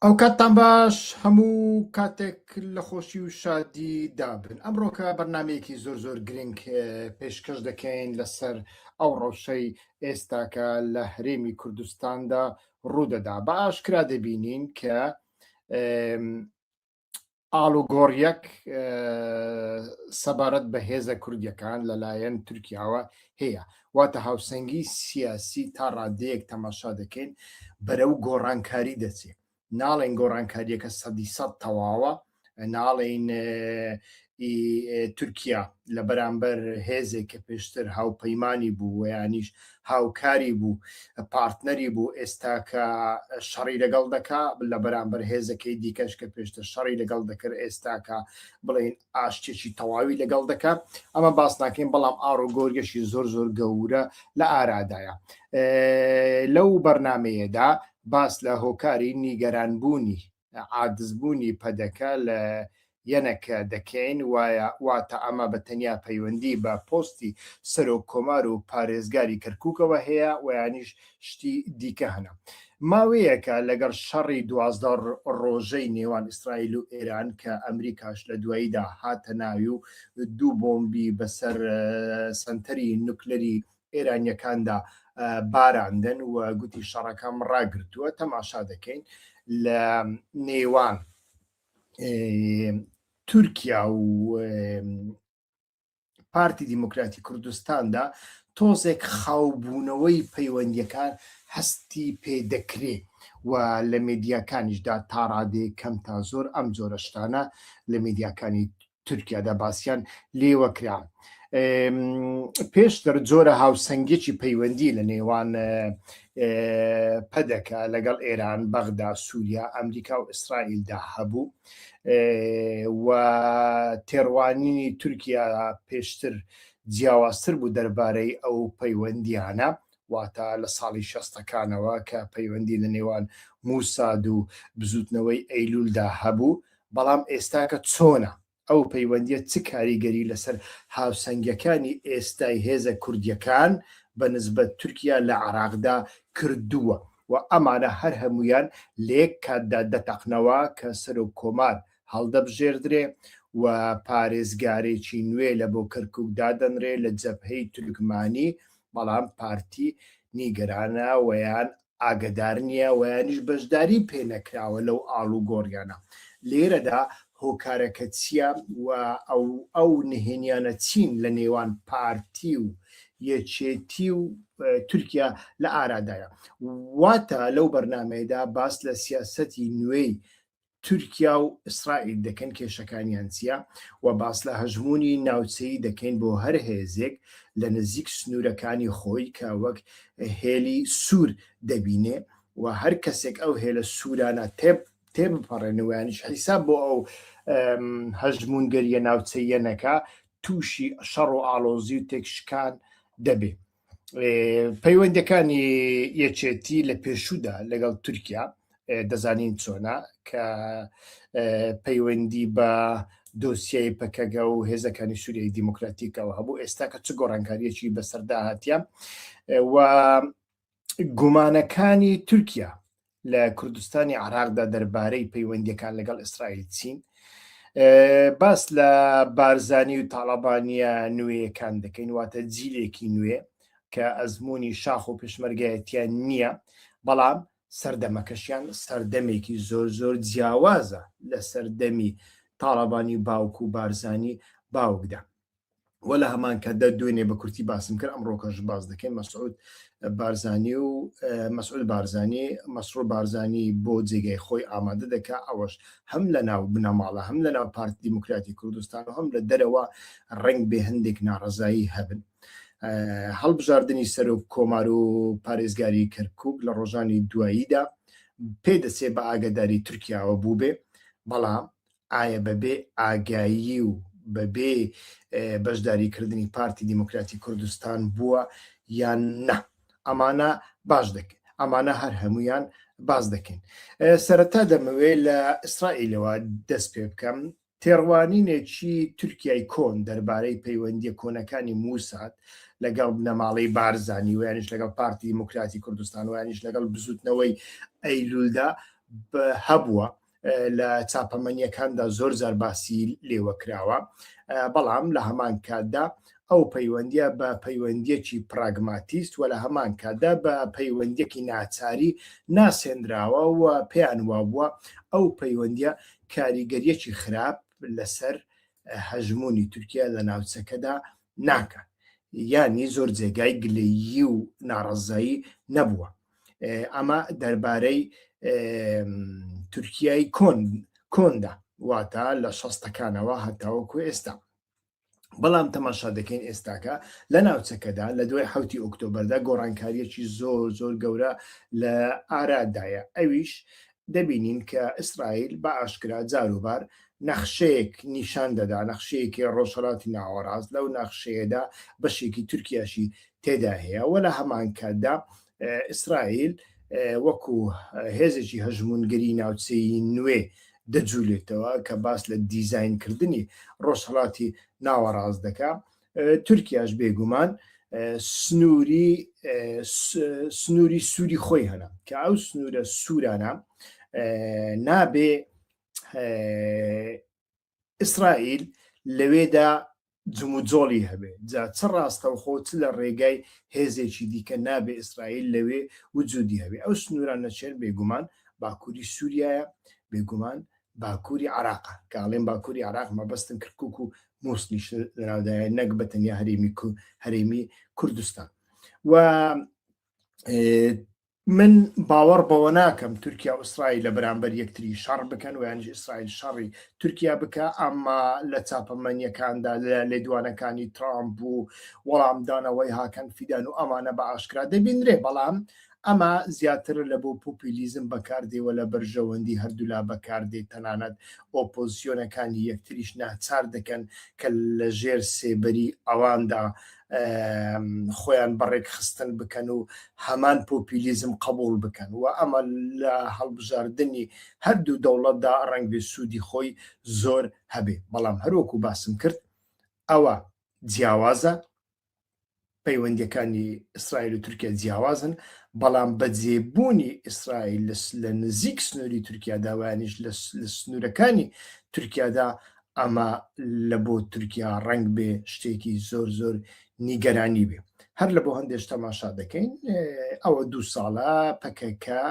ئەو کاتتان باش هەموو کاتێک لە خۆشی و شادی دابن. ئەمڕۆکە بەرنمەیەکی زۆر گرنگ پێشکەش دەکەین لەسەر ئەو ڕەوشەی ئێستاکە لە هەرێمی کوردستاندا ڕوودەدا. بە ئاشکرا دەبینین کە ئاڵوگۆڕیەک سەبارەت بە هێزە کوردیەکان لەلایەن تورکیاوە هەیە، واتە هاوسەنگی سیاسی تا ڕادەیەک تەماشا دەکەین بەرەو گۆڕانکاری دەچێت. ناڵێن گۆڕانکاریەکە 100% تەواوە، ناڵێن تورکیا لە بەرامبەر هێزێک کە پێشتر هاوپەیمانی بوو ویانیش هاوکاری بوو پارتنەری بوو ئێستاکە شەڕی لەگەڵ دەکا لە بەرامبەر هێزەکەی دیکەش کە پێشتر شەڕی لەگەڵ دەکرد ئێستاکە بڵێن ئاشتێکی تەواوی لەگەڵ دەکا. ئەمە باس ناکەین، بەڵام ئاڕوگۆریەشی زۆر گەورە لە ئارادایە. لەو بەرنمەیەدا باس لە هۆکاری نیگەرانبوونی عادزبوونی پەدەکە لە یەنەکە دەکەین، واتە ئەمە بە تەنیا پەیوەندی بە پۆستی سەرۆک کۆمار و پارێزگاری کەرکووکەوە هەیە ویانیش شتی دیکە هەنا. ماوەیەکە لەگەڵ شەڕی 12 ڕۆژەی نێوان ئیسرائیل و ئێران کە ئەمریکاش لە دواییدا هاتە ناوی و 2 بۆمبی بەسەر سنتەری نوکلەری ئێرانیەکاندا باراندن و گوتی شەڕەکەم ڕاگرتووە. تەماشا دەکەین لە نێوان تورکیا و پارتی دیموکراتی کوردستاندا تۆزێک خاوبوونەوەی پەیوەندیەکان هەستی پێدەکرێت و لە مێدیاکانیشدا تا ڕادەیەک کەم تا زۆر ئەم جۆرە شتانە لە مێدیاکانی تورکیادا باسییان لێوەکرا. پێشتر جۆرە هاوسەنگێکی پەیوەندی لە نێوان پەدەکە لەگەڵ ئێران، بەغدا، سووریا، ئەمریکا و ئیسرائیلدا هەبوو و تێڕوانینی تورکیا پێشتر جیاوازتر بوو دەربارەی ئەو پەیوەندیانە، واتە لە ساڵی 60ەکانەوە کە پەیوەندی لە نێوان موساد و بزوتنەوەی ئەیلولدا هەبوو. بەڵام ئێستاکە چۆنە ئەو پەیوەندیە چ کاریگەری لەسەر هاوسەنگەکانی ئێستای هێزە کوردیەکان بەنسبەت تورکیا لە عێراقدا کردووە و ئەمانە هەر هەمویان لێک کاتدا دەتەقنەوە کە سەرۆک کۆمار هەڵدەبژێردرێ و پارێزگارێکی نوێ لە بۆ کەرکووک دادەنرێ لە جەبهەی تورکمانی، بەڵام پارتی نیگەرانە ویان ئاگدار نییە ویانیش بەشداری پێنەکراوە لەو ئاڵوگۆڕیانە. لێرەدا هۆکارەکە چییە و ئەو نهێنیانە چین لە نێوان پارتی و یەکێتی و تورکیا لە ئارادایە. واتە لەو بەرنمەیەدا باس لە سیاسەتی نوێی تورکیا و ئیسرائیل دەکەن کێشەکانیان چییە و باس لە هەژمونی ناوچەیی دەکەین بۆ هەر هێزێک لە نزیک سنوورەکانی خۆی کە وەک هێلی سوور دەبینێ و هەر کەسێک ئەو هێلە سوورانە تێبپەڕێنەوەیانیش حیساب بۆ ئەو هەژمونگەریە ناوچەیەنەکە تووشی شەڕ و ئاڵۆزی و تێکشکان دەبێ. پەیوەندەکانی یەکێتی لە پێشوودا لەگەڵ تورکیا دەزانین چۆنا کە پەیوەندی بە دۆسیای پەکەگە و هێزەکانی سووریای دیموکراتیکەوە هەبوو. ئێستاکە چ گۆڕانکاریەکی بەسەردا هاتیە و گومانەکانی تورکیا لە کوردستانی عێراقدا دەربارەی پەیوەندیەکان لەگەڵ ئیسرائیل چین. باس لە بارزانی و تاڵەبانیە نوێیەکان دەکەین، واتە جیلێکی نوێ کە ئەزمموی شاخ و پێشمەرگایەتیان نییە، بەڵام سەردەمەکەشیان سەردەمێکی زۆر جیاوازە لە سەردەمی تاڵەبانی باوک و بارزانی باوکدا. وە لە هەمان کاتدا دوێنێ بە کورتی باسم کرد، ئەمڕۆکەش باز دەکەین مەسعود بارزانی و مەسعود بارزانی مەسرور بارزانی بۆ جێگای خۆی ئامادە دەکا، ئەوەش هەم لە ناو بنەماڵە هەم لە ناو پارتی دیموکراتی کوردستان و هەم لە دەرەوە ڕنگ بێ هەندێک ناڕەزایی هەبن. هەڵبژاردننی سەرۆک کۆمار و پارێزگاری کەرکووک لە ڕۆژانی دواییدا پێدەچێت بە ئاگداری تورکیاوە بوو بێ، بەڵام ئایا بەبێ ئاگایی و بەبێ بەشداریکردنی پارتی دیموکراتی کوردستان بووە یان نە؟ ئەمانە باش دەکەن، ئەمانە هەر هەمویان باز دەکەین. سەرەتا دەمەوێت لە ئیسرائیلەوە دەست پێ بکەم. تێڕوانینێکی تورکیای کۆن دەربارەی پەیوەندیە کۆنەکانی موساد لەگەڵ بنەماڵەی بارزانی ویانیش لەگەڵ پارتی دیموکراتی کوردستان ویانیش لەگەڵ بزوتنەوەی ئەیلولدا هەبووە لە چاپەمەنیەکاندا زۆر جار باسی لێوە کراوە، بەڵام لە هەمان کاتدا ئەو پەیوەندیە بە پەیوەندیەکی پراگماتیست و لە هەمان کاتدا بە پەیوەندیەکی ناچاری ناسێنراوە و پێیان وابووە ئەو پەیوەندیە کاریگەریەکی خراپ لەسەر هەژمونی تورکیا لە ناوچەکەدا ناکە، یانی زۆر جێگای گلەیی و ناڕەزایی نەبووە. ئەمە دەربارەی تورکیای کۆندا واتە لە 60ەکانەوە هەتاوەکو ئێستا. بەڵام تەماشا دەکەین ئێستاکە لە ناوچەکەدا لە دوای 7 ئۆکتۆبەردا گۆڕانکاریەکی زۆر زۆر گەورە لە ئارادایە. ئەویش دەبینین کە ئیسرائیل بە ئاشکرا جاروبار نەخشەیەک نیشان دەدا، نەخشەیەکی ڕۆژهەڵاتی ناوەڕاست، لەو نەخشەیەدا بەشێکی تورکیاشی تێدا هەیە و لە هەمان کاتدا ئیسرائیل وەکو هێزێکی هەژمونگەری ناوچەی نوێ دەجوولێتەوە کە باس لە دیزاینکردنی ڕۆژهەڵاتی ناوەڕاست دەکا. تورکیاش بێگومان سنووری سووری خۆی هەنا کە ئەو سنوورە سوورانە نابێ ئیسرائیل لەوێدا جموجۆڵی هەبێ. جا چ ڕاستەوخۆ چ لە ڕێگای هێزێکی دیکە نابێ ئیسرائیل لەوێ وجودی هەبێ. ئەو سنوورانە چێن بێگومان باکووری سووریایە، بێگومان باکووری عراقە، کاڵێن باکووری عراق مەبەستن کردکوک و مووسنیش لەناودایە، نەک بەتەنیا هەرێمی کوردستان. و من باوەڕ بەوە ناکەم تورکیا و ئیسرائیل لە بەرامبەر یەکتری شەڕ بکەن و یانجی ئیسرائیل شەڕی تورکیا بکە، ئەمما لە چاپەمەنیەکاندا لە لێدوانەکانی ترامپ و وەڵامدانەوەی هاکەن فیدان و ئەمانە بە ئاشکرا دەبینرێ، بەڵام ئەمە زیاتر لە بۆ پۆپولیزم بەکاردێەوە لە بەرژەوەندی هەردوولا بەکاردێت، تەنانەت ئۆپۆزیۆنەکانی یەکتریش ناچار دەکەن کە لە ژێر سێبەری ئەواندا خۆیان بەڕێک خستن بکەن و هەمان پۆپولیزم قبول بکەن و ئەمە لە هەڵبژاردننی هەردوو دەوڵەتدا ڕەنگ بێ سوودی خۆی زۆر هەبێ. بەڵام هەروەکو باسم کرد ئەوە جیاوازە، پەیوەندیەکانی ئیسرائیل و تورکیا جیاوازن، بەڵام بەجێبوونی ئیسرائیل لە نزیک سنووری تورکیا داوایانیش لە سنوورەکانی تورکیادا ئەمە لە بۆ تورکیا ڕەنگ بێ شتێکی زۆر زۆر نیگەرانی بێ. هەر لە بۆ هەندێش تەماشا دەکەین ئەوە 2 ساڵە پەکەکە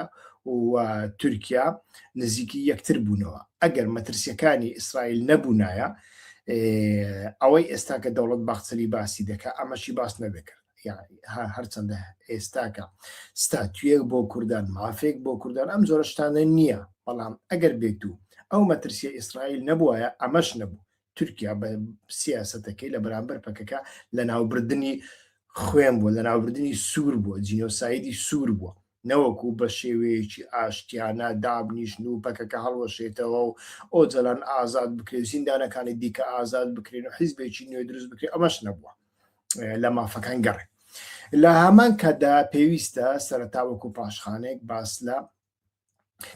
و تورکیا نزیکی یەکتر بوونەوە. ئەگەر مەترسیەکانی ئیسرائیل نەبوونایە ئەوەی ئێستاکە دەوڵەت باخچەلی باسی دەکە ئەمەشی باس نەدەکرد. هەرچەندە ئێستاکە ستاتویەک بۆ کوردان، مافێک بۆ کوردان، ئەم جۆرە شتانە نییە، بەڵام ئەگەر بێت و ئەو مەترسیە ئیسرائیل نەبووایە ئەمەش نەبوو. تورکیا بە سیاسەتەکەی لە بەرامبەر پەکەکە لە ناوبردننی خوێن بووە، لە ناوبردننی سوور بووە، جینۆسایدی سوور بووە، نەوەکو بە شێوەیەکی ئاشتیانە دابنیشن و پەکەکە هەڵوەشێتەوە و ئۆجەلان ئازاد بکرێت، زیندانەکانی دیکە ئازاد بکرێن و حیزبێکی نوێ دروست بکرێت، ئەمەش نەبووە لە مافەکان گەڕێ. لە هەمان کاتدا پێویستە سەرەتا وەکو پاشخانێک باس لە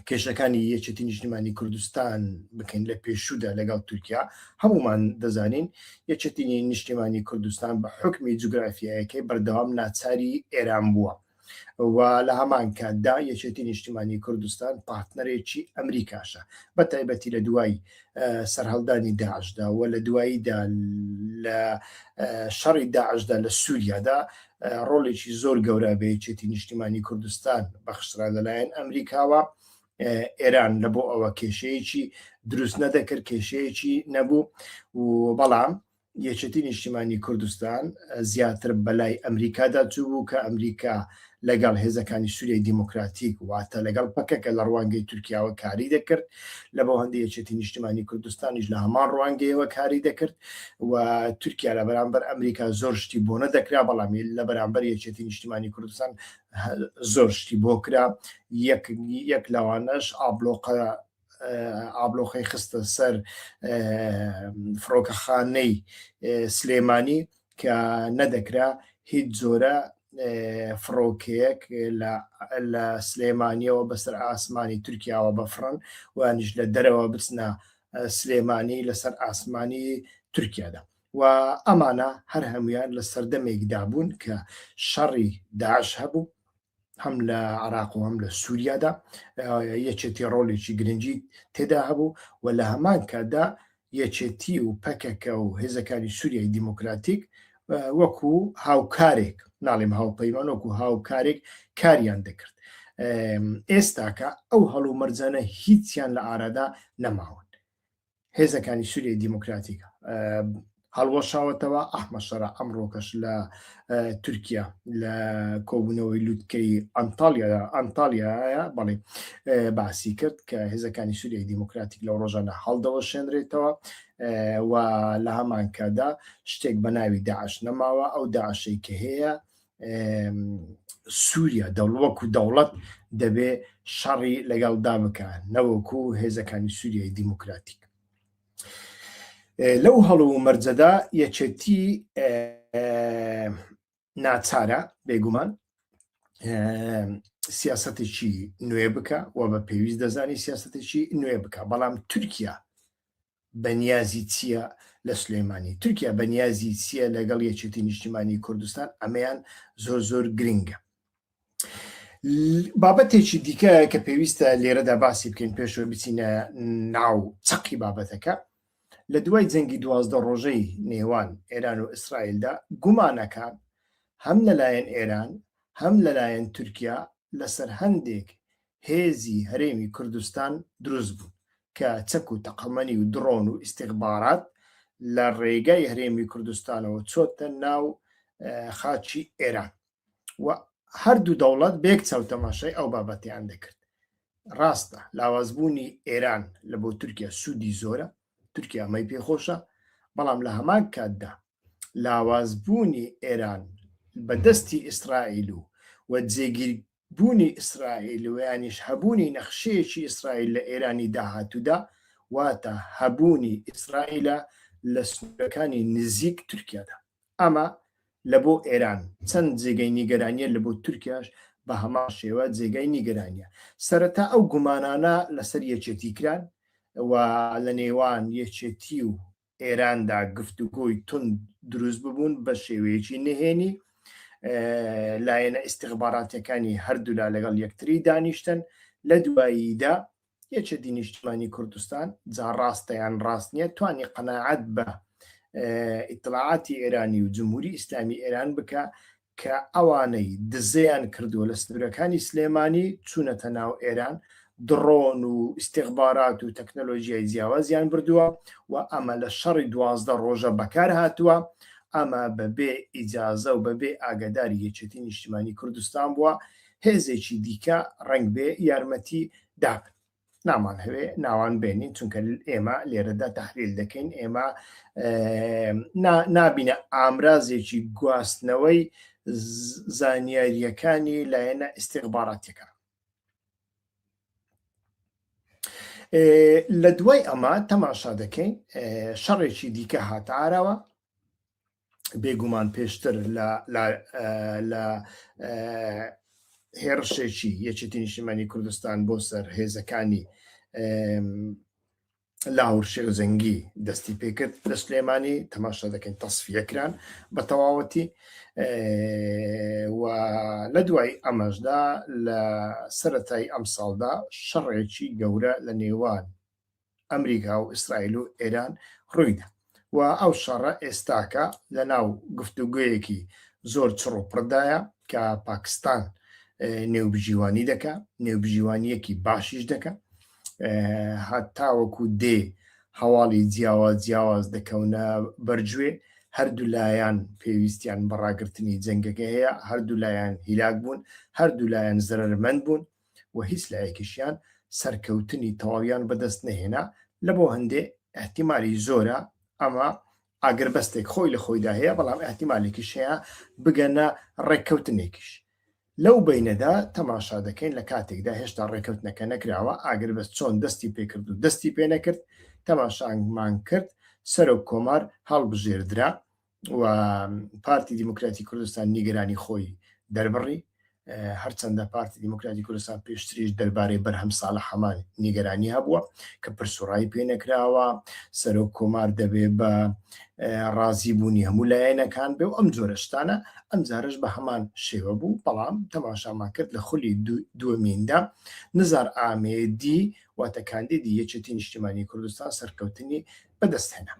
کێشەکانی یەکێتی نیشتیمانی کوردستان بکەین لە پێشوودا لەگەڵ تورکیا. هەمومان دەزانین یەکێتی نیشتیمانی کوردستان بە حکمی جوگرافیایەکەی بەردەوام ناچاری ئێران بووە و لە هەمان کاتدا یەکێتی نیشتیمانی کوردستان پارتنەرێکی ئەمریکاشە، بە تایبەتی لە دوای سەرهەڵدانی داعشدا و لە دواییدا لە شەڕی داعشدا لە سووریادا ڕۆڵێکی زۆر گەورە بە یەکێتی نیشتیمانی کوردستان بەخشرا لەلایەن ئەمریکاوە. ئێران لە بۆ ئەوە کێشەیەکی دروست نەدەکرد، کێشەیەکی نەبوو و بەڵام یەکێتی نیشتیمانی کوردستان زیاتر بەلای ئەمریکادا چوو بوو کە ئەمریکا لەگەڵ هێزەکانی سووریای دیموکراتیک واتە لەگەڵ پەکەکە لە ڕوانگەی تورکیاوە کاری دەکرد، لە بۆ هەندێک یەکێتی نیشتیمانی کوردستانیش لە هەمان ڕوانگەیەوە کاری دەکرد و تورکیا لە بەرامبەر ئەمریکا زۆر شتی بۆ نەدەکرا، بەڵام لە بەرامبەر یەکێتی نیشتیمانی کوردستان زۆر شتی بۆ کرا. یەک لەوانەش ئابلۆخەی خستە سەر فڕۆکەخانەی سلێمانی کە نەدەکرا هیچ جۆرە فڕۆکەیەک لە سلێمانیەوە بەسەر ئاسمانی تورکیاوە بەفڕن وانیش لە دەرەوە بچنە سلێمانی لەسەر ئاسمانی تورکیادا و ئەمانە هەر هەمویان لە سەردەمێکدا بوون کە شەڕی داعش هەبوو هەم لە عراق و هەم لە سووریادا یەکێتی ڕۆڵێکی گرنگی تێدا هەبوو و لە هەمان کاتدا یەکێتی و پەکەکە و هێزەکانی سووریای دیموکراتیک وەکو هاوکارێک ناڵێم هاوپەیمان وەکو هاوکارێک کاریان دەکرد. ئێستاکە ئەو هەڵوو مەرجانە هیچیان لە ئارادا نەماون. هێزەکانی سووریای دیموکراتیکە هەڵوەشاوەتەوە ئەحمەشەرە ئەمڕۆکەش لە تورکیا لە کۆبوونەوەی لووتکەی ئەنتالیایە بەڵێ باسی کرد کە هێزەکانی سووریای دیموکراتیک لەو ڕۆژانە هەڵدەوە شێنرێتەوە و لە هەمان کادا شتێک بە ناوی داعش نەماوە. ئەو داعشەی کە هەیە سووریا وەکو دەوڵەت دەبێ شەڕی لەگەڵدا بکە نەوەکو هێزەکانی سووریای دیموکراتیک. لەو هەڵوو مەرجەدا یەکێتی ناچارە بێگومان سیاسەتێکی نوێ بکە و بە پێویست دەزانی سیاسەتێکی نوێ بکە. بەڵام تورکیا بەنیازی چییە لە سلێمانی؟ تورکیا بەنیازی چییە لەگەڵ یەکێتی نیشتیمانی کوردستان؟ ئەمەیان زۆر گرنگە. بابەتێکی دیکە کە پێویستە لێرەدا باسی بکەین پێشەوە بچینە ناو چەقی بابەتەکە، لە دوای جەنگی 12 ڕۆژەی نێوان ئێران و ئیسرائیلدا گومانەکان هەم لەلایەن ئێران هەم لەلایەن تورکیا لەسەر هەندێک هێزی هەرێمی کوردستان دروست بوون کە چەک و تەقەمەنی و درۆن و ئیستیخبارات لە ڕێگای هەرێمی کوردستانەوە چۆتە ناو خاچی ئێران و هەردوو دەوڵەت بێک چاوتەماشای ئەو بابەتیان دەکرد. ڕاستە لاوازبوونی ئێران لە بۆ تورکیا سوودی زۆرە، تورکیا ئەمەی پێخۆشە، بەڵام لە هەمان کاتدا لاوازبوونی ئێران بەدەستی ئیسرائیل و جێگیربوونی ئیسرائیل و یانیش هەبوونی نەخشەیەکی ئیسرائیل لە ئێرانی داهاتوودا واتە هەبوونی ئیسرائیلە لە سنوورەکانی نزیک تورکیادا. ئەمە لە بۆ ئێران چەند جێگەی نیگەرانیە، لە بۆ تورکیاش بە هەمان شێوە جێگەی نیگەرانیە. سەرەتا ئەو گومانانە لەسەر یەکێتی کران و لە نێوان یەکێتی و ئێراندا گفتوگۆی تند دروست ببوون بە شێوەیەکی نهێنی. لایەنە ئیستیخباراتەکانی هەردوولا لەگەڵ یەکتری دانیشتن. لە دواییدا یەکێتی نیشتیمانی کوردستان جا ڕاستەیان ڕاست نییە توانی قەناعەت بە ئیطلاعاتی ئێرانی و جمهوری ئیسلامی ئێران بکە کە ئەوانەی دزەیان کردووە لە سنوورەکانی سلێمانی چوونەتە ناو ئێران، درۆن و ئیستیخبارات و تەکنۆلۆژیای جیاوازیان بردووە و ئەمە لە شەڕی 12 ڕۆژە بەکار هاتووە. ئەمە بەبێ ئیجازە و بەبێ ئاگاداری یەکێتی نیشتیمانی کوردستان بووە هێزێکی دیکە ڕەنگ بێ یارمەتی دابن. نامان هەوێ ناوان بێنین چونکە ئێمە لێرەدا تەحلیل دەکەین، ئێمە نابینە ئامرازێکی گواستنەوەی زانیاریەکانی لایەنە ئیستیخباراتەکە. لە دوای ئەمە تەماشا دەکەین شەڕێکی دیکە هاتارەوە بێگومان پێشتر لە هێرشێکی یەکێتی نیشتیمانی کوردستان بۆ سەر هێزەکانی لاهور شێرزەنگی دەستی پێکرد لە سلێمانی. تەماشا دەکەین تەصفیەکران بە تەواوەتی و لە دوای ئەمەشدا لە سەرەتای ئەم ساڵدا شەڕێکی گەورە لە نێوان ئەمریکا و ئیسرائیل و ئێران ڕوویدا و ئەو شەڕە ئێستاکە لە ناو گفتوگویەکی زۆر چڕوپڕدایە کە پاکستان نێوبژیوانی دەکا، نێوبژیوانیەکی باشیش دەکە، هەتاوەکو دێ هەواڵی جیاواز دەکەونە بەرگوێ. هەردوو لایەن پێویستیان بەڕاگررتنی جەنگەکە هەیە، هەردوو لایەن هیلاک بوون، هەردوو لایەن زەرمەند بوون و هیچ لایەکیشیان سەرکەوتنی تەواویان بەدەست نەهێنا. لە بۆ هەندێ احتیمالی زۆرە ئەمە ئاگربەستێک خۆی لە خۆیدا هەیە، بەڵام احتیمالێکیش هەیە بگەنە ڕێککەوتنێکیش. لەو بینەدا تەماشا دەکەین لە کاتێکدا هێشتا ڕێککەوتنەکە نەکراوە، ئاگربەست چۆن دەستی پێکرد و دەستی پێ نەکرد. تەماشامان کرد سەرۆک کۆمار هەڵبژێردرا و پارتی دیموکراتی کوردستان نیگەرانی خۆی دەربڕی هەرچەندە پارتی دیموکراتی کوردستان پێشتریش دەربارەی بەرهەم ساڵح هەمان نیگەرانی هەبووە کە پرسوڕایی پێ نەکراوە سەرۆک کۆمار دەبێ بە ڕازیبوونی هەموو لایەنەکان بێ و ئەم جۆرە شتانە ئەم جارش بە هەمان شێوە بوو بەڵام تەماشامان کرد لە خولی دووەمیندا نزار ئامێدی واتە کاندیدی یەکێتی نیشتیمانی کوردستان سەرکەوتنی بەدەستهێنا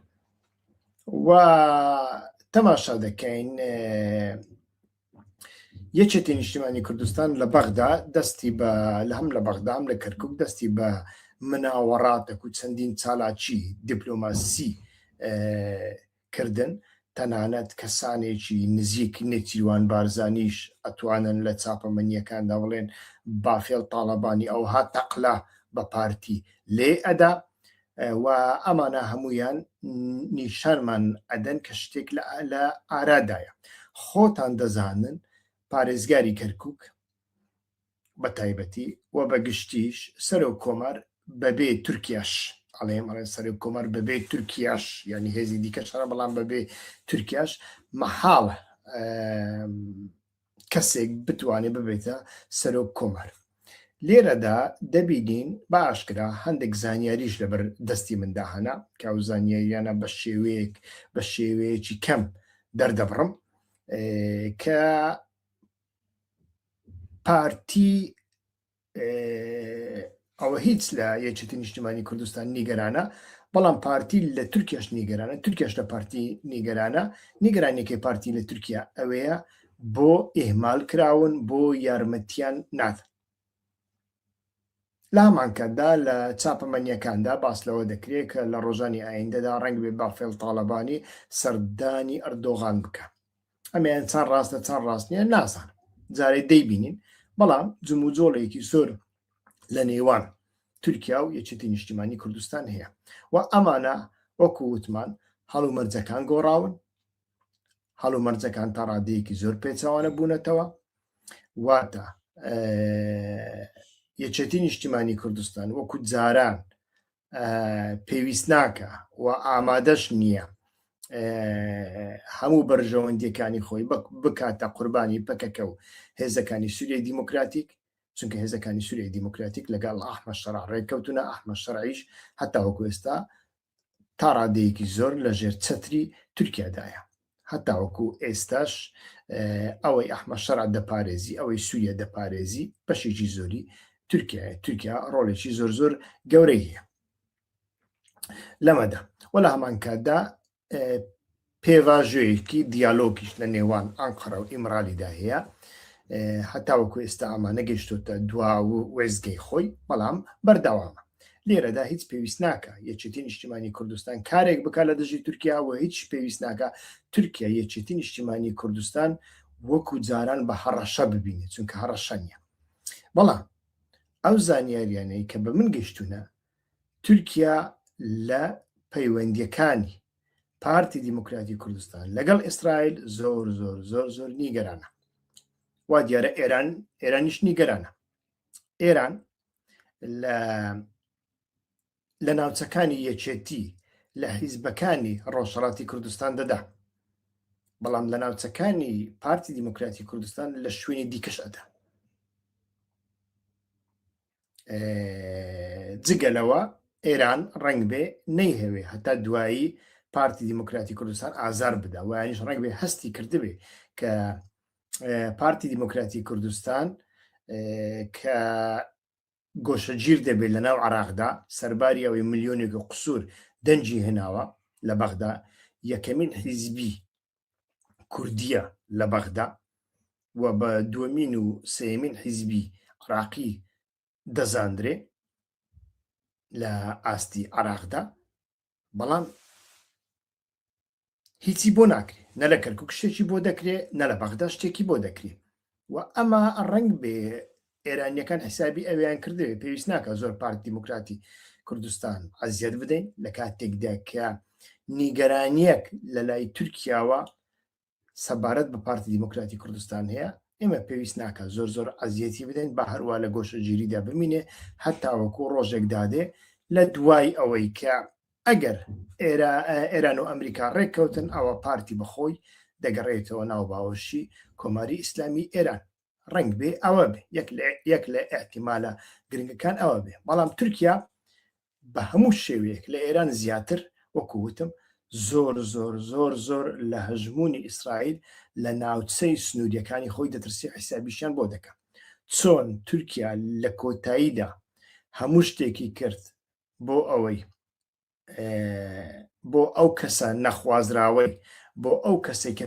و تەماشا دەکەین یەکێتی نیشتیمانی کوردستان لە بەغدا دەستی بە لە هەم لە بەغدا هەم لە کەرکووک دەستی بە مناوەڕاتێک و چەندین چالاکی دیپلۆماسی کردن تەنانەت کەسانێکی نزیک نێچیروان بارزانیش ئەتوانن لە چاپەمەنیەکاندا بڵێن بافێڵ تاڵەبانی ئەو هات تەقلا بە پارتی لێ ئەدا و ئەمانە هەمویان نیشانمان ئەدەن کە شتێک لە ئارادایە خۆتان دەزانن پارێزگاری کەرکووک بە تایبەتی و بەگشتیش سەرۆک کۆمار بەبێ تورکیاش ئەڵێم سەرۆک کۆمار بەبێ تورکیاش ینی هێزی دیکە شەڕە بەڵام بەبێ تورکیاش مەحاڵە کەسێک بتوانێت ببێتە سەرۆک کۆمار لێرەدا دەبینین بە ئاشکرا هەندێک زانیاریش لەبەر دەستی مندا هەنا کە ئەو زانیاریانە بە شێوەیەکی کەم دەردەبڕم کە پارتی ئەوە هیچ لە یەکێتی نیشتیمانی کوردستان نیگەرانە بەڵام پارتی لە تورکیاش نیگەرانە تورکیاش لە پارتی نیگەرانە نیگەرانێکی پارتی لە تورکیا ئەوەیە بۆ ئێمال کراون بۆ یارمەتیان نادەن لە هەمانکەدا لە چاپەمەنیەکاندا باس لەوە دەکرێت کە لە ڕۆژانی ئایندەدا ڕەنگ بێ بافێڵ تاڵەبانی سەردانی ئەردۆغان بکە ئەمیان چەند ڕاستە چەند ڕاست نییە نازانم جارێ دەیبینین بەڵام جموجۆڵێکی زۆر لە نێوان تورکیا و یەکێتی نیشتیمانی کوردستان هەیە و ئەمانە وەکو وتمان هەڵو مەرجەکان گۆڕاون هەڵو مەرجەکان تا ڕادەیەکی زۆر پێچەوانە بوونەتەوە واتە یەکێتی نیشتیمانی کوردستان وەکو جاران پێویست ناکە و ئامادەش نییە هەموو بەرژەوەندیەکانی خۆی بکاتە قوربانی پەکەکە و هێزەکانی سووریای دیموکراتیک چونکە هێزەکانی سووریای دیموکراتیک لەگەڵ ئەحمەد شەرع ڕێککەوتونە ئەحمەد شەرعیش هەتا وەکو ئێستا تا ڕادەیەکی زۆر لە ژێر چەتری تورکیادایە هەتا وەکو ئێستاش ئەوەی ئەحمەد شەرع دەپارێزی ئەوەی سووریا دەپارێزی بەشێکی زۆری تورکیا ڕۆڵێکی زۆر زۆر گەورەی هەیە لەمەدا وە لە هەمان کاتدا پێواژوەیەکی دیالۆگیش لە نێوان ئەنقەرە و ئیمرالیدا هەیە هەتا وەکو ئێستا ئەمانە گەیشتۆتە دوا و وێزگەی خۆی بەڵام بەردەوامە لێرەدا هیچ پێویست ناکە یەکێتی نیشتیمانی کوردستان کارێک بکات لە دژی تورکیا و هیچ پێویست ناکە تورکیا یەکێتی نیشتیمانی کوردستان وەکو جاران بە هەڕەشە ببینێت چونکە هەڕەشە نییە بەڵام ئەو زانیاریانەی کە بە من گەیشتونە تورکیا لە پەیوەندیەکانی پارتی دیموکراتی کوردستان لەگەڵ ئیسرائیل زۆر زۆر زۆر زۆر نیگەرانە وا دیارە ئێرانیش نیگەرانە ئێران لە ناوچەکانی یەکێتی لە حیزبەکانی ڕۆژهەڵاتی کوردستان دەدا بەڵام لە ناوچەکانی پارتی دیموکراتی کوردستان لە شوێنی دیکەش ئەدا جگەلەوە ئێران ڕنگ بێ نەیهەوێ هەتا دوایی پارتی دیموکراتی کوردستان ئازار بدا و یانیش ڕنگ بێ هەستی کردبێ کە پارتی دیموکراتی کوردستان کە گۆشەگیر دەبێت لە ناو عراقدا سەرباری ئەوەی ملیۆنێک قسوور دەنجی هێناوە لە بەغدا یەکەمین حیزبی کوردیە لە بەغدا و بە دووەمین و سێمین حیزبی عراقی دەزاندرێ لە ئاستی عراقدا بەڵام هیچی بۆ ناکرێ نە لە کەرکووک شتێکی بۆ دەکرێت نە لە بەغدا شتێکی بۆ دەکرێت و ئەمە ڕنگ بێ ئێرانیەکان حسابی ئەویان کردوێت پێویست ناکە زۆر پارتی دیموکراتی کوردستان ئەزیەت بدەین لە کاتێکدا کە نیگەرانیەک لە لای تورکیاوە سەبارەت بە پارتی دیموکراتی کوردستان هەیە ئێمە پێویست ناکە زۆر زۆر ئەزیەتی بدەین بە هەروە لە گۆشەگیریدا بمینێ هەتا وەکو ڕۆژێک دادێ لە دوای ئەوەی کە ئەگەر ئێران و ئەمریکا ڕێککەوتن ئەوە پارتی بەخۆی دەگەڕێتەوە ناو باوەشی کۆماری ئیسلامی ئێران ڕنگ بێ ئەوە بێ یەک لە ئەحتیمالە گرنگەکان ئەوە بێ بەڵام تورکیا بە هەموو شێوەیەک لە ئێران زیاتر وەکووتم زۆر لە هەژمونی ئیسرائیل لە ناوچەی سنووریەکانی خۆی دەترسی حیسابیشیان بۆ دەکەم چۆن تورکیا لە کۆتاییدا هەموو شتێکی کرد بۆ ئەوەی بۆ ئەو کەسە نەخوازراوەی بۆ ئەو کەسێک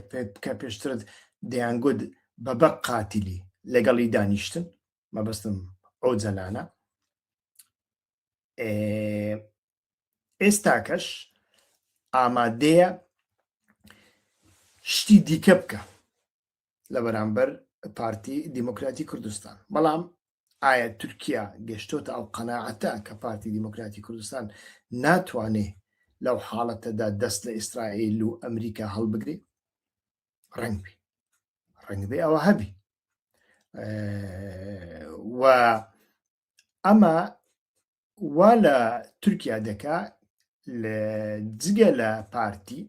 کە پێشترت دەیانگوت بەبە قاتیلی لەگەڵی دانیشتن مەبەستم ئەو جەلانە ئێستاکەش ئامادەیە شتی دیکە بکە لە بەرامبەر پارتی دیموکراتی کوردستان بەڵام ئایا تورکیا گەشتۆتە ئەو قەناعەتە کە پارتی دیموکراتی کوردستان ناتوانێ لەو حاڵەتەدا دەست لە ئیسرائیل و ئەمریکا هەڵبگرێ ڕەنگ بێ ئەوە هەبی و ئەمە وا لە تورکیا دەکا لە جگە لە پارتی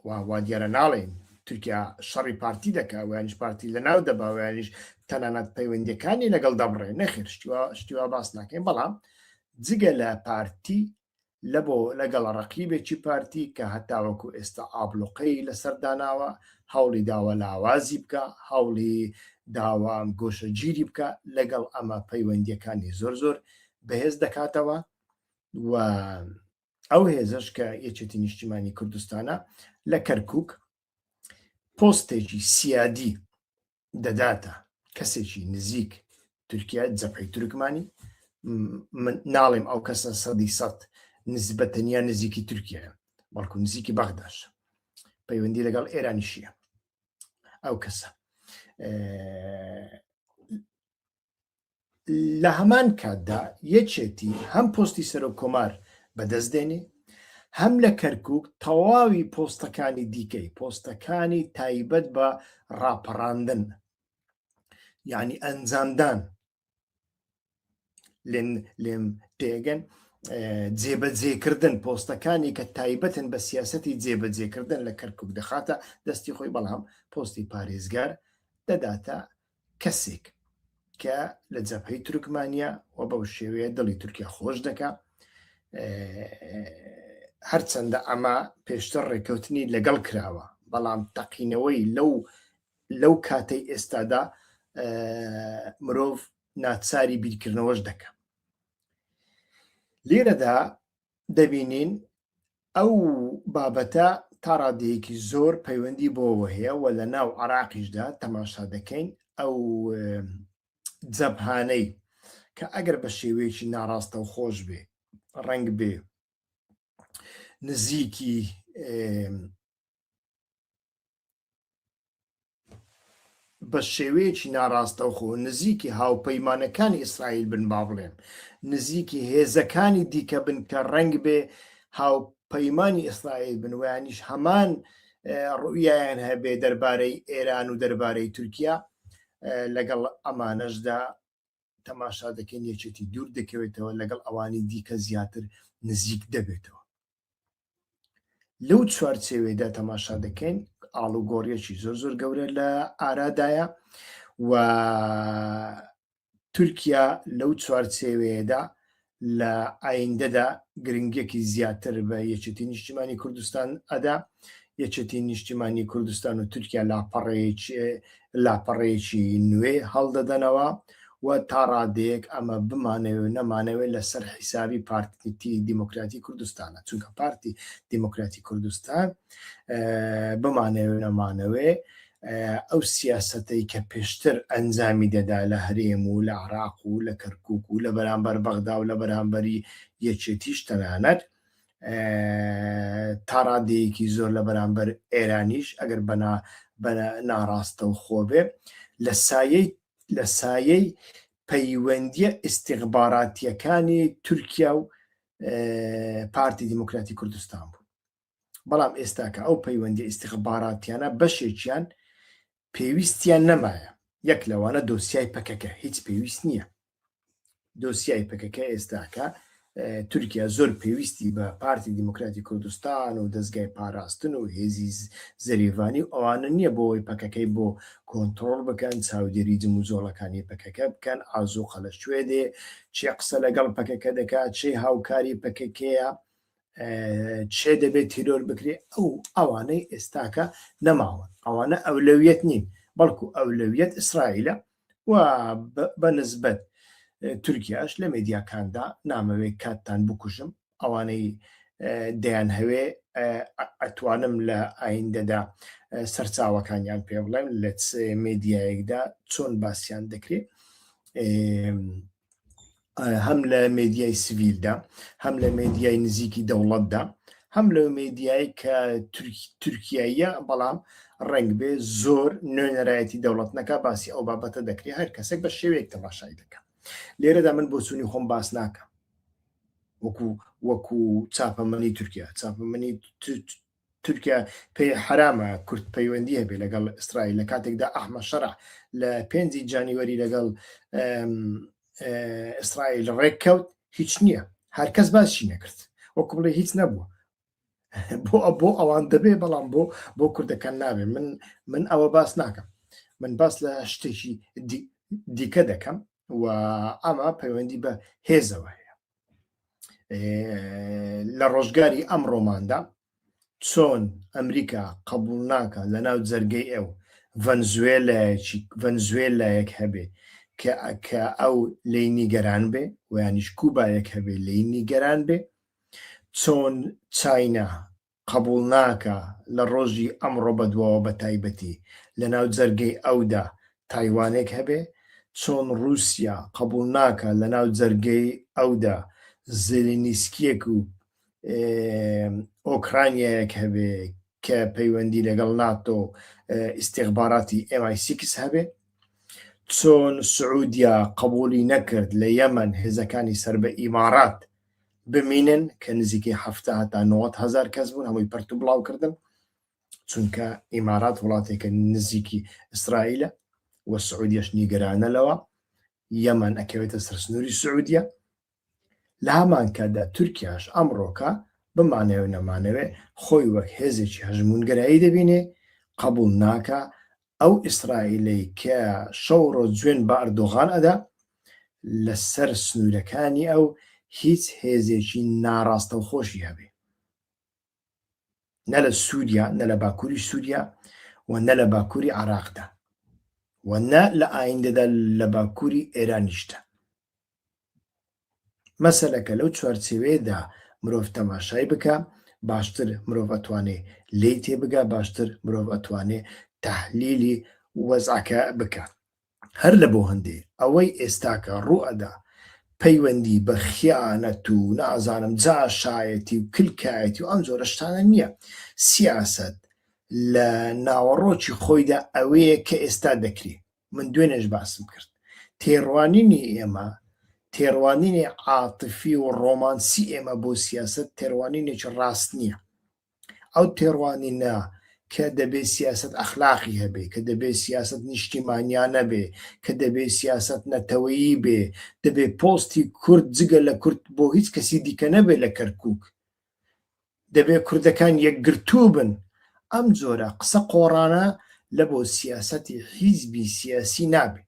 وا دیارە ناڵێن تورکیا شەڕی پارتی دەکا ویانش پارتی لە ناو دەبا ویانیش تەنانەت پەیوەندیەکانی لەگەڵ دەبڕێ نەخێر شتیوا باس ناکەین بەڵام جگە لە پارتی لەگەڵ ڕەقیبێکی پارتی کە هەتاوەکو ئێستا ئابلوقەی لەسەرداناوە هەوڵی داوە لاوازی بکە هەوڵی داوا گۆشەگیری بکە لەگەڵ ئەمە پەیوەندیەکانی زۆر بەهێز دەکاتەوە و ئەو هێزش کە یەکێتی نیشتیمانی کوردستانە لە کەرکووک پۆستێکی سیادی دەداتە کەسێکی نزیک تورکیا جەبهەی تورکمانی ناڵێم ئەو کەسە 100% نسبەتەنیا نزیکی تورکیایە بەڵکو نزیکی بەغداش پەیوەندی لەگەڵ ئێرانیشیە ئەو کەسە لە هەمان کاتدا یەکێتی هەم پۆستی سەرۆک کۆمار بەدەست دێنێ هەم لە کەرکووک تەواوی پۆستەکانی دیکەی پۆستەکانی تایبەت بە ڕاپەڕاندن یعنی ئەنجامدان لێم تێگەن جێبەجێکردن پۆستەکانی کە تایبەتن بە سیاسەتی جێبەجێکردن لە کەرکووک دەخاتە دەستی خۆی بەڵام پۆستی پارێزگار دەداتە کەسێک کە لە جەبهەی تورکمانیا و بەو شێوەیە دڵی تورکیا خۆش دەکا هەرچەندە ئەمە پێشتر ڕێکەوتنی لەگەڵ کراوە بەڵام تەقینەوەی لەو کاتەی ئێستادا مرۆڤ ناچاری بیرکردنەوەش دەکە لێرەدا دەبینین ئەو بابەتە تا ڕادەیەکی زۆر پەیوەندی بۆەوە هەیە و لە ناو عراقیشدا تەماشا دەکەین ئەو جەبهانەی کە ئەگەر بە شێوەیەکی ناڕاستە و خۆش بێ ڕەنگ بێ نزیکی بە شێوەیەکی ناڕاستەوخۆ نزیکی هاوپەیمانەکانی ئیسرائیل بن با بڵێن نزیکی هێزەکانی دیکە بن کە ڕەنگ بێ هاوپەیمانی ئیسرائیل بن ویانیش هەمان ڕوئیان هەبێ دەربارەی ئێران و دەربارەی تورکیا لەگەڵ ئەمانەشدا تەماشا دەکەین یەکێتی دوور دەکەوێتەوە لەگەڵ ئەوانی دیکە زیاتر نزیک دەبێتەوە لەو چوارچێوێدا تەماشا دەکەین ئاڵوگۆڕیەکی زۆر گەورە لە ئارادایە و تورکیا لەو چوارچێوەیەدا لە ئایندەدا گرنگێکی زیاتر بە یەکێتی نیشتیمانی کوردستان ئەدا یەکێتی نیشتیمانی کوردستان و تورکیا لاپەڕەیەکی نوێ هەڵدەدەنەوە و تا ڕادەیەک ئەمە بمانەوێت نەمانەوێت لەسەر حیسابی پارتی دیموکراتی کوردستانە چونکە پارتی دیموکراتی کوردستان بمانەوێت نەمانەوێ ئەو سیاسەتەی کە پێشتر ئەنجامی دەدا لە هەرێم و لە عراق و لە کەرکووک و لە بەرامبەر بەغدا و لە بەرامبەری یەکێتیش تەنانەت تا ڕادەیەکی زۆر لە بەرامبەر ئێرانیش ئەگەر بە ناڕاستە و خۆبێ لە سایەی پەیوەندیە ئیستیخباراتیەکانی تورکیا و پارتی دیموکراتی کوردستان بوو بەڵام ئێستاکە ئەو پەیوەندی ئیستیخباراتیانە بەشێکیان پێویستیان نەمایە یەک لەوانە دۆسیای پەکەکە هیچ پێویست نییە دۆسیای پەکەکە ئێستاکە تورکیا زۆر پێویستی بە پارتی دیموکراتی کوردستان و دەستگای پاراستن و هێزی زەریڤانی و ئەوانە نییە بۆەوەی پەکەکەی بۆ کۆنتترۆل بکەن چاودێری جموزۆڵەکانی پەکەکە بکەن ئازوقە لە شوێدێ چێ قسە لەگەڵ پەکەکە دەکات چێ هاوکاری پەکەکەیە چێ دەبێت تیرۆر بکرێ ئەوانەی ئێستاکە نەماوە ئەوانە ئەولەویەت نین بەڵکو ئەولەویەت ئیسرائیلە و بە نسبەت تورکیاش لە مێدیاکاندا نامەوێت کاتتان بکوژم ئەوانەی دەیان هەوێ ئەتوانم لە ئایندەدا سەرچاوەکانیان پێ بڵێم لە مێدیایەکدا چۆن باسییان دەکرێت هەم لە مێدیای سڤیلدا هەم لە مێدیای نزیکی دەوڵەتدا هەم لە مێدیایی کە تورکیاییە بەڵام ڕنگ بێ زۆر نوێنەرایەتی دەوڵەت نەکا باسی ئەو بابەتە دەکرێت هەر کەسێک بە شێوەیەک تەماشای دەکات لێرەدا من بۆ چوونی خۆم باس ناکەم وەکو چاپەمەنی تورکیا چاپەمەنی تورکیا پێی حرامە کورد پەیوەندی هەبێ لەگەڵ ئیسرائیل لە کاتێکدا ئەحمەد شەرع لە 5 جانیوەری لەگەڵ ئیسرائیل ڕێککەوت هیچ نییە هەرکەس باسی نەکرد وەکو بڵێ هیچ نەبووە بۆ ئەوان دەبێ بەڵام بۆ کوردەکان نابێ من ئەوە باس ناکەم من باس لە شتێکی دیکە دەکەم و ئەمە پەیوەندی بە هێزەوە هەیە لە ڕۆژگاری ئەمڕۆماندا چۆن ئەمریکا قبول ناکە لە ناو جەرگەی ئەو ڤەنزوێلایەک هەبێ کە ئەو لی نیگەران بێ و یانیش کوبایەک هەبێ لی نیگەران بێ چۆن چاینا قبول ناکە لە ڕۆژی ئەمڕۆ بەدووەوە بە تایبەتی لە ناو جەرگەی ئەودا تایوانێک هەبێ چۆن رووسیا قبول ناکە لە ناو جەرگەی ئەودا زێلینسکیەک و ئۆکرانیایەک هەبێ کە پەیوەندی لەگەڵ ناتۆ ئیستیخباراتی MI6 هەبێ چۆن سعودیا قبولی نەکرد لە یەمەن هێزەکانی سەر بە ئیمارات بمینن کە نزیکی 70 تا 90,000 کەس بوون هەمووی پەرت و بڵاو کردن چونکە ئیمارات وڵاتێکە نزیکی ئیسرائیلە و سعودیەش نیگەرانە لەوە یەمەن ئەکەوێتە سەرسنووری سعودیە لە هەمان کاتدا تورکیاش ئەمڕۆکە بمانەوە نەمانەوێ خۆی وەک هێزێکی هەژمونگەرایی دەبینێ قبول ناکە ئەو ئیسرائیلەی کە شەو ڕۆژ جوێن بە ئەردۆغان ئەدا لەسەر سنوورەکانی ئەو هیچ هێزێکی ناڕاستە و خۆشی هەبێ نە لە سووریا نە لە باکووری سووریا و نە لە باکووری عراقدا و نە لە ئایندەدا لە باکووری ئێرانیشتە مەسەلەکە لەو چوارچێوەیەدا مرۆڤ تەماشای بکە باشتر مرۆڤ ئەتوانێ لێی تێبگا باشتر مرۆڤ ئەتوانێ تەحلیلی وەزعەکە بکە هەر لە بۆ هەندێ ئەوەی ئێستاکە ڕوئەدا پەیوەندی بە خیانەت و نازانم جاشایەتی و کلکایەتی و ئەم جۆرە شتانە نییە سیاست لە ناوەڕۆکی خۆیدا ئەوەیە کە ئێستا دەکرێت من دوێنێش باسم کرد تێڕوانینی ئێمە تێڕوانینی عاتفی و ڕۆمانسی ئێمە بۆ سیاست تێڕوانینێکی ڕاست نییە ئەو تێڕوانینە کە دەبێت سیاست ئەخلاقی هەبێ کە دەبێت سیاست نیشتیمانیانە بێ کە دەبێت سیاست نەتەوەیی بێ دەبێت پۆستی کورد جگە لە کورد بۆ هیچ کەسی دیکە نەبێت لە کەرکووک دەبێت کوردەکان یەکگرتوو بن ئەم جۆرە قسە قۆڕانە لە بۆ سیاسەتی حیزبی سیاسی نابێ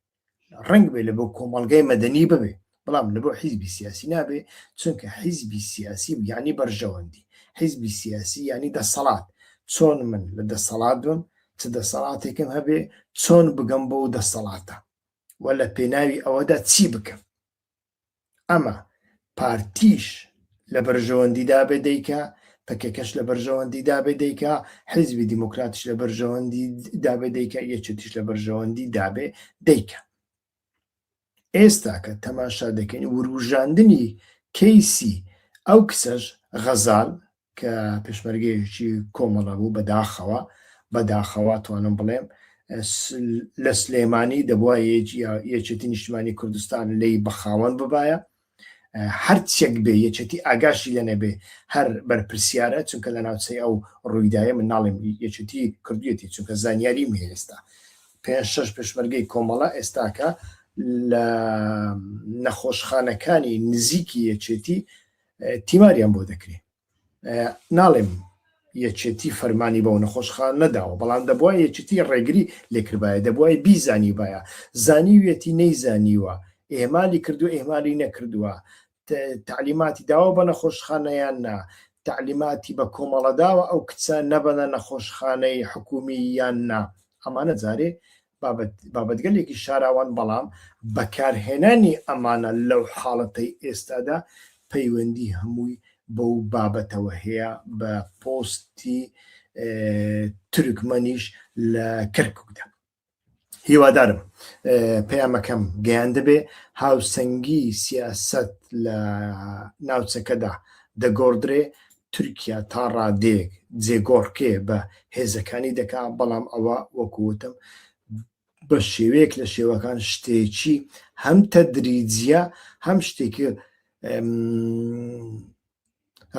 ڕنگ بێ لە بۆ کۆمەڵگەی مەدەنی ببێ بەڵام لە بۆ حیزبی سیاسی نابێ چونکە حیزبی سیاسی یعنی بەرژەوەندی حیزبی سیاسی یعنی دەسەڵات چۆن من لە دەسەڵات بم چ دەسەڵاتێکم هەبێ چۆن بگەم بۆ دەسەڵاتە و لە پێناوی ئەوەدا چی بکەم ئەمە پارتیش لە بەرژەوەندیدا بێ دەیکا پەکەکەش لە بەرژەوەندیدا بێ دەیکا حیزبی دیموکراتیش لە بەرژەوەندیدا بێ دەیکا یەکێتیش لە بەرژەوەندیدا بێ دەیکا ئێستا کە تەماشا دەکەین وروژاندنی کەیسی ئەو کسەش غەزال کە پێشمەرگەیەکی کۆمەڵە بوو بەداخەوە توانم بڵێم لە سلێمانی دەبووە یەکێتی نیشتیمانی کوردستان لی بەخاوەن ببایە هەرچێک بێ یەکێتی ئاگاشی لە نەبێ هەر بەرپرسیارە چونکە لە ناوچەی ئەو ڕوویدایە من ناڵێم یەکێتی کردوێتی چونکە زانیاری ئێستا 5-6 پێشمەرگەی کۆمەڵە ئێستاکە لە نەخۆشخانەکانی نزیکی یەکێتی تیماریان بۆ دەکرێت ناڵێم یەکێتی فەرمانی بەو نەخۆشخان نەداوە بەڵام دەبووە یەکێتی ڕێگری لێکردایە دەبووە بیزانی باە زانیوێتی نەیزانیوە ئێمالی کردو ئێمالی نەکردووە تعلیماتی داوە بە نەخۆشخانەیان نا تعلیماتی بە کۆمەڵەداوە ئەو کچە نەبەنە نەخۆشخانەی حکومی یان نا ئەمانە جارێ بابەتگەلێکی شاراوان بەڵام بەکارهێنانی ئەمانە لەو حاڵەتەی ئێستادا پەیوەندی هەمووی بەو بابەتەوە هەیە بە پۆستی تورکمەنیش لە کەرکووکدا هیوادارم پەیامەکەم گەیان دەبێ هاوسەنگی سیاست لە ناوچەکەدا دەگۆڕدرێ تورکیا تا ڕادێک جێگۆڕکێ بە هێزەکانی دەکا بەڵام ئەوە وەکووتم بە شێوەیەک لە شێوەکان شتێکی هەم تەدریجیە هەم شتێکی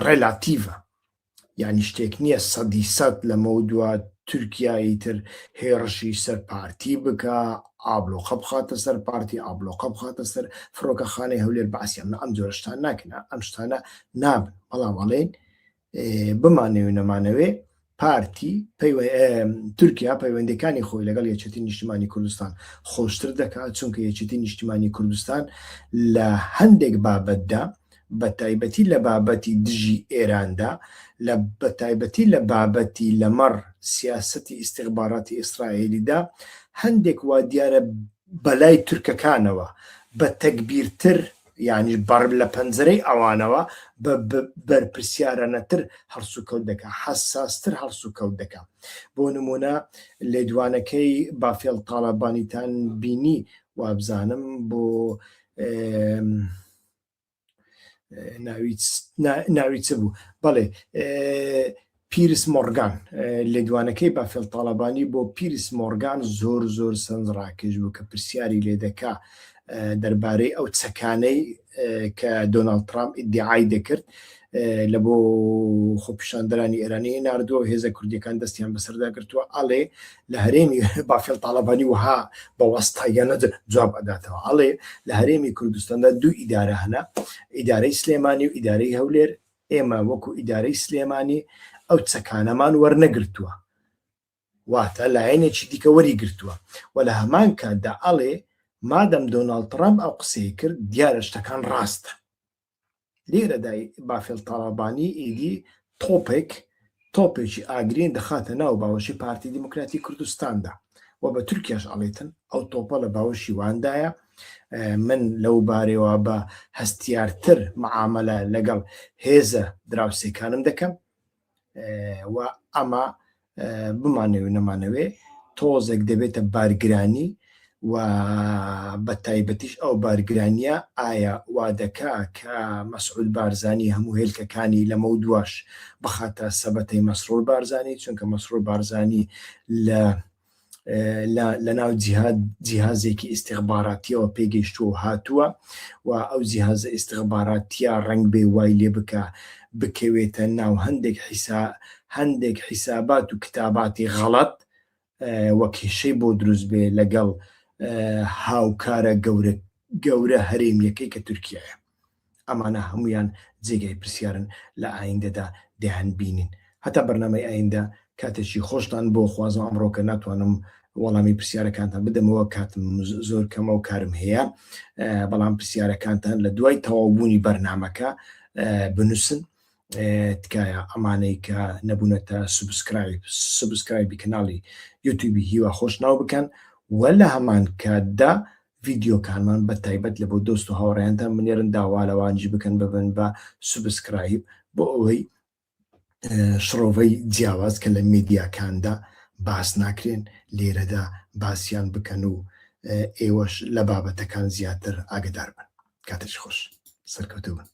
ڕێلاتیڤە یعنی شتێک نییە 100% لەمە دووە تورکیایی تر هێڕشی سەر پارتی بکە ئابلۆقە بخاتە سەر پارتی ئابلۆقە بخاتە سەر فڕۆکەخانەی هەولێر باسییان ئەم جۆرە شتان ناکەن ئەم شتانە نابن بەڵام ئەڵێن بمانەوێ نەمانەوێ پارتی تورکیا پەیوەندەکانی خۆی لەگەڵ یەکێتی نیشتیمانی کوردستان خۆشتر دەکات چونکە یەکێتی نیشتیمانی کوردستان لە هەندێک بابەتدا بە تایبەتی لە بابەتی دژی ئێراندا لە بە تایبەتی لە بابەتی لەمەڕ سیاسەتی ئیستیخباراتی ئیسرائیلیدا هەندێک وا دیارە بەلای تورکەکانەوە بە تەکبیرتر یعنی بەڕ لە پەنجەرەی ئەوانەوە بە بەرپرسیارانەتر هەڵسوکەوت دەکات حەساستر هەڵسوکەوت دەکات بۆ نمونە لێدوانەکەی بافێڵ تاڵەبانیتان بینی وابزانم بۆ ناوی چ بوو بەڵێ پیرس مۆرگان لێدوانەکەی بافێڵ تاڵەبانی بۆ پیرس مۆرگان زۆر زۆر سنجڕاکێش بوو کە پرسیاری لێ دەکا دەربارەی ئەو چەکانەی کە دۆناڵد ترامپ ئیدعای دەکرد لە بۆ خۆپیشاندەرانی ئێرانی ناردووە هێزە کوردیەکان دەستیان بەسەردا گرتووە ئەڵێ لە هەرێمی بافێڵ تاڵەبانی وها بە وەستاییانە جواب ئەداتەوە ئەڵێ لە هەرێمی کوردستاندا دوو ئیدارە هەنا ئیدارەی سلێمانی و ئیدارەی هەولێر ئێمە وەکو ئیدارەی سلێمانی ئەو چەکانەمان وەرنەگرتووە واتە لایەنێکی دیکە وەری گرتووە و لە هەمان کاتدا ئەڵێ مادەم دۆناڵد ترامپ ئەو قسەی کرد دیارە شتەکان ڕاستە لێرەدای بافێڵ تاڵەبانی ئیدی تۆپێکی ئاگرین دەخاتە ناو باوەشی پارتی دیموکراتی کوردستاندا و بە تورکیاش ئەڵێتن ئەو تۆپە لە باوەشی واندایە من لەو بارەوە بە هەستیارتر معاملە لەگەڵ هێزە دراوسێکانم دەکەم و ئەمە بمانەوێ نەمانەوێ تۆزێک دەبێتە بارگرانی و بە تایبەتیش ئەو بارگرانیە ئایا وا دەکا کە مەسعود بارزانی هەموو هێلکەکانی لەمە و دواش بخاتە سەبەتەی مەسرور بارزانی چونکە مەسرور بارزانی لە ناو جیهازێکی ئیستیخباراتیەوە پێگەیشتووە هاتووە و ئەو جیهازە ئیستیخباراتیە ڕەنگ بێ وای لێ بکەوێتە ناو هەندێک حیسابات و کتاباتی غەڵەت وە کێشەی بۆ دروست بێ لەگەڵ هاوکارە گەورە هەرێمیەکەی کە تورکیایە ئەمانە هەمویان جێگای پرسیارن لە ئایندەدا دەیان بینین هەتا بەرنامەی ئایندە کاتێکی خۆشتان بۆ خوازم ئەمڕۆکە ناتوانم وەڵامی پرسیارەکانتان بدەمەوە کاتم زۆر کەمە و کارم هەیە بەڵام پرسیارەکانتان لە دوای تەواوبوونی بەرنامەکە بنووسن تکایە ئەمانەی کە نەبوونەتە سوبسکرایبی کەناڵی یوتیوبی هیوا خۆش ناو بکەن و لە هەمان کاتدا ڤیدیۆکانمان بە تایبەت لە بۆ دۆست و هاوڕێیانتان منێرن داوا لەوانجی بکەن ببن بە سوبسکرایب بۆ ئەوەی شڕۆڤەی جیاواز کە لە میدیاکاندا باس ناکرێن لێرەدا باسییان بکەن و ئێوەش لە بابەتەکان زیاتر ئاگدار بن کاتێک خۆش سەرکەوتوو بن